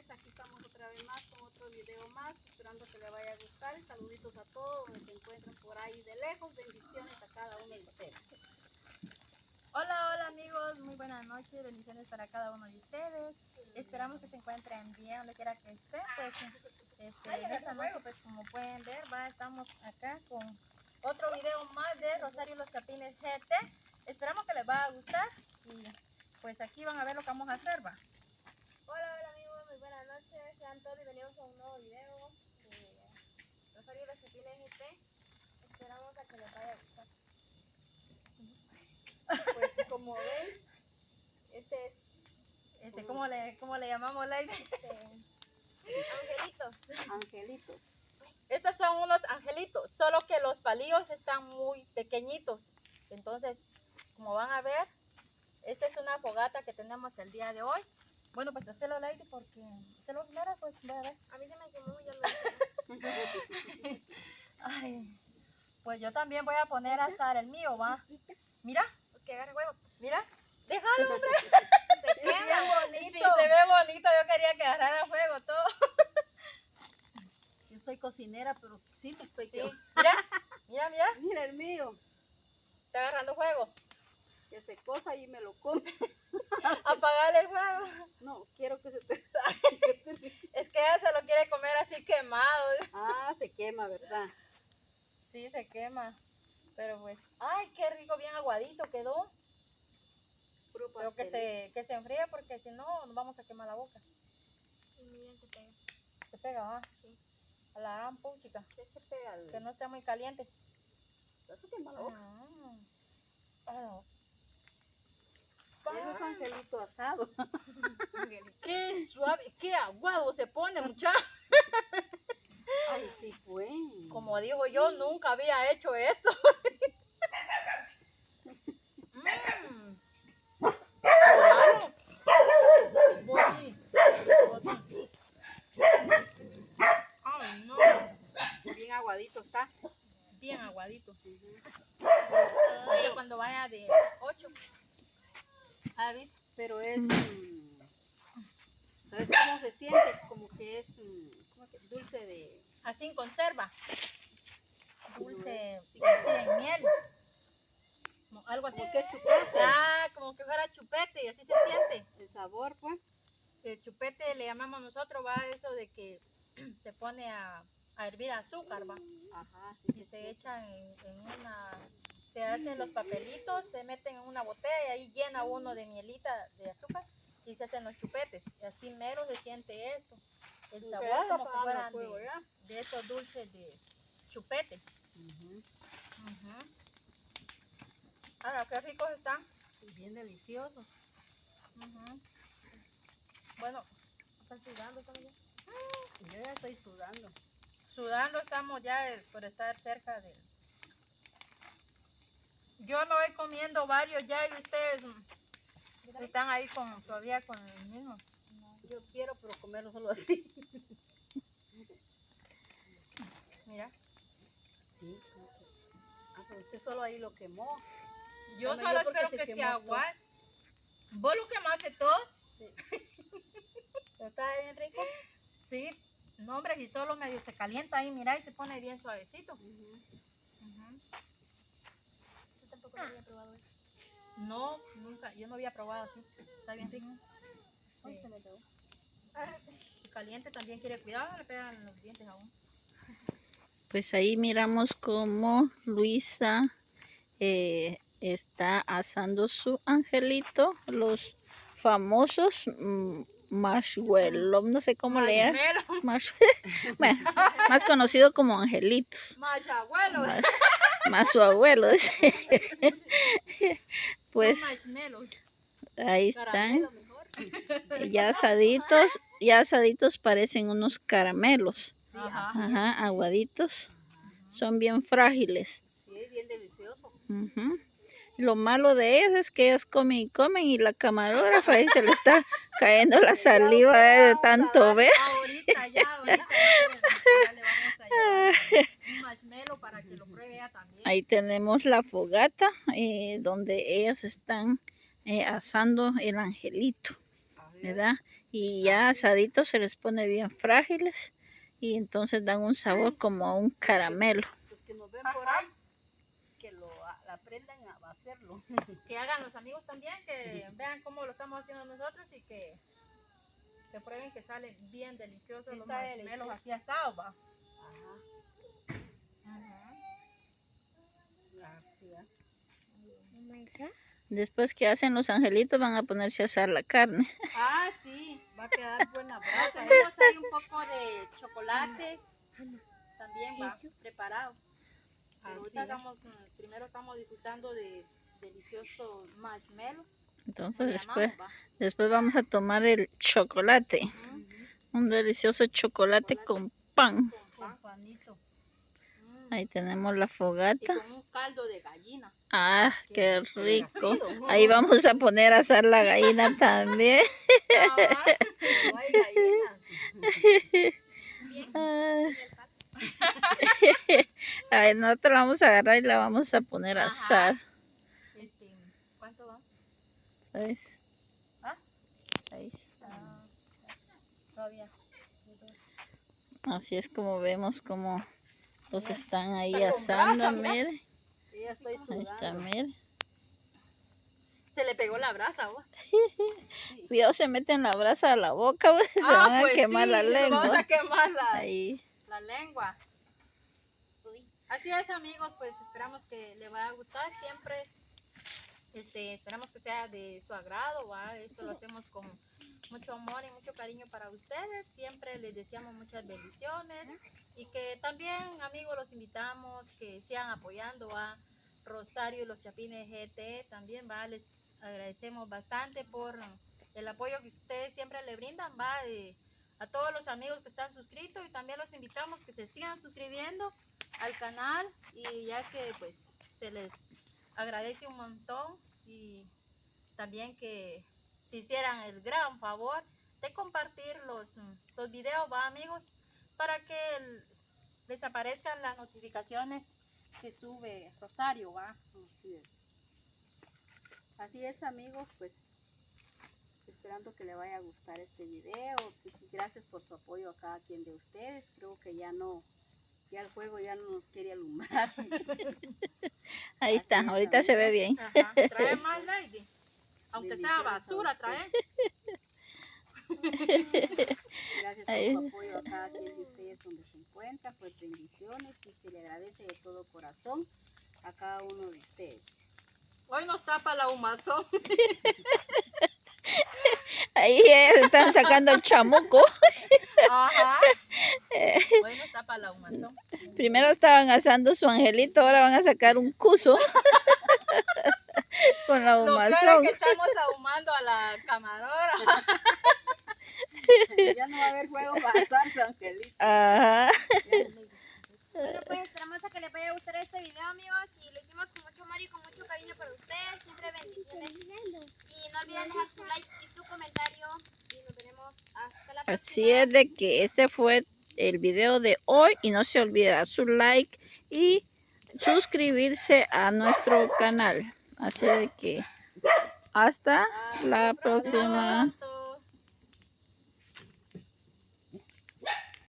noches, aquí estamos otra vez más con otro video más, esperando que les vaya a gustar. Saluditos a todos los que se encuentran por ahí de lejos, bendiciones a cada uno de ustedes. Hola amigos, muy buenas noches, bendiciones para cada uno de ustedes. Esperamos que se encuentren bien donde quiera que estén. Pues en esta noche, pues como pueden ver, estamos acá con otro video más de Rosario Los Chapines GT. Esperamos que les va a gustar y pues aquí van a ver lo que vamos a hacer, va. Hola amigos, muy buenas noches, sean todos bienvenidos a un nuevo video de Rosario Los Chapines GT. Esperamos a que les vaya a gustar. Pues como ven, este es ¿Cómo le llamamos, Lady? Angelitos. Angelitos. Estos son unos angelitos, solo que los palillos están muy pequeñitos. Entonces, como van a ver, esta es una fogata que tenemos el día de hoy. Bueno, pues hacerlo, Lady, porque se lo primero, pues voy a ver. A mí se me quemó, ya me Ay, pues yo también voy a poner a asar el mío, va. Mira, que agarre huevo. mira, déjalo, hombre. Se quema bonito. Sí, se ve bonito, yo quería que agarrara fuego todo. Yo soy cocinera, pero sí me estoy Sí, quemando. mira. Mira el mío, Está agarrando fuego. que se cosa y me lo come. Apagarle el fuego. No, quiero que se te... Es que ella se lo quiere comer así quemado. Ah, se quema, ¿verdad? Sí, se quema. Pero pues, ay, qué rico, bien aguadito quedó. Puro Pero pastel. que se enfríe porque si no, nos vamos a quemar la boca. Y miren, se pega. Se pega, ¿va? Sí. A la gran puchica. ¿Qué se pega? Que no esté muy caliente. ¿Se quema la boca? Ah. Eso es angelito asado. Qué suave, qué aguado se pone, muchacha. Ay, sí fue. Como digo yo, nunca había hecho esto. Claro. Voy. Ay, no. Bien aguadito está. Bien aguadito. Oye, cuando vaya de 8. Avisa. Pero es... ¿sabes cómo se siente? Como que es ¿cómo que? Dulce de... Así en conserva. Dulce, Sí. sí, en miel. Como algo así. Como que es chupete. Ah, como que fuera chupete y así se siente. El sabor, pues. El chupete le llamamos nosotros, va eso de que se pone a hervir azúcar, va. Ajá. Y se echan en una, se hacen los papelitos, se meten en una botella y ahí llena uno de mielita de azúcar y se hacen los chupetes. Y así mero se siente esto. El sabor como que fueran de esos dulces de chupete. Ahora, qué ricos están. Bien deliciosos. Bueno, ¿están sudando también? Yo ya estoy sudando. Sudando estamos ya por estar cerca de... Yo no voy comiendo varios ya y ustedes están ahí todavía con el mismo. No, yo quiero, pero comerlo solo así. Mira. Sí. Ah, pero usted solo ahí lo quemó. Yo Bueno, solo yo porque espero se que quemó sea aguado. ¿Vos lo quemaste todo? Sí. ¿Pero está bien rico? Sí. No, hombre, si solo medio se calienta ahí, mira, y se pone bien suavecito. Yo tampoco lo había probado eso. No, nunca, yo no había probado así. Está bien rico. Ay, Sí. se me pegó. Si caliente también quiere cuidado, no le pegan los dientes aún. Pues ahí miramos cómo Luisa está asando su angelito, los famosos marshmallow, no sé cómo le llaman, bueno, más conocido como angelitos, Más abuelo. más su abuelo. Pues ahí están, ya asaditos parecen unos caramelos. Ajá, aguaditos. Son bien frágiles. Sí, bien delicioso. Lo malo de ellos es que ellos comen y comen y la camarógrafa ahí se le está cayendo la saliva de tanto ver. Ahorita ya le vamos a llevar un marshmallow para que lo pruebe ella también. Ahí tenemos la fogata donde ellas están asando el angelito, ¿verdad? y ya asaditos se les pone bien frágiles y entonces dan un sabor como a un caramelo. Los que nos ven por ahí, que lo aprendan a hacerlo. Que hagan los amigos también, que vean cómo lo estamos haciendo nosotros y que prueben que salen bien deliciosos los marshmallows así asados, ¿va? Ajá. Así es. Después que hacen los angelitos van a ponerse a asar la carne. Ah, sí, va a quedar buena brasa. Tenemos ahí un poco de chocolate, también va preparado. Pero ahorita primero estamos disfrutando de deliciosos marshmallows. Entonces después vamos a tomar el chocolate. Un delicioso chocolate con pan. Con panito. Ahí tenemos la Y fogata. con un caldo de gallina. Ah, qué rico. Ahí vamos a poner a asar la gallina también. No hay gallinas. Ay, nosotros la vamos a agarrar y la vamos a poner a asar. ¿Cuánto va? ¿Sabes? ¿Ah? Ahí. Todavía. Así es como vemos como los están ahí asando, mire. Sí, ya estoy Ahí está, sudando. mire. Se le pegó la brasa, ¿va? Cuidado, se meten la brasa a la boca, se van a quemar la lengua. Vamos a quemar Ahí. la lengua. Así es, amigos, pues esperamos que le vaya a gustar siempre. Esperamos que sea de su agrado, ¿va? Esto lo hacemos con mucho amor y mucho cariño para ustedes. Siempre les deseamos muchas bendiciones y que también, amigos, los invitamos que sigan apoyando a Rosario y los Chapines GT. También, ¿va? Les agradecemos bastante por el apoyo que ustedes siempre le brindan, ¿va? A todos los amigos que están suscritos y también los invitamos que se sigan suscribiendo al canal y ya que pues se les agradece un montón y también que se hicieran el gran favor de compartir los videos, ¿va, amigos? Para que les aparezcan las notificaciones que sube Rosario, ¿va? Así es. Así es, amigos, pues esperando que le vaya a gustar este video. Pues, gracias por su apoyo a cada quien de ustedes. Creo que ya el juego ya no nos quiere alumbrar. Ahí está, ahorita se ve bien. Ajá. Trae más, Lady. Aunque sea basura, trae. Gracias por su apoyo a cada quien de ustedes donde se encuentra. Pues bendiciones y se le agradece de todo corazón a cada uno de ustedes. Hoy nos tapa la humazón. Ahí están sacando el chamuco. Ajá. Hoy nos tapa la humazón. Primero estaban asando su angelito, ahora van a sacar un cuzo con la Lo peor humazón. es que estamos ahumando a la camarógrafa. Ya no va a haber juego para asar, Angelito. Ajá. Bueno, pues esperamos a que les vaya a gustar este video, amigos, y lo hicimos con mucho amor y con mucho cariño para ustedes, siempre bendiciones. Y no olviden dejar su like y su comentario y nos veremos hasta la próxima. Así es de que este fue el video de hoy y no se olvide dar su like y suscribirse a nuestro canal. Así de que hasta la próxima.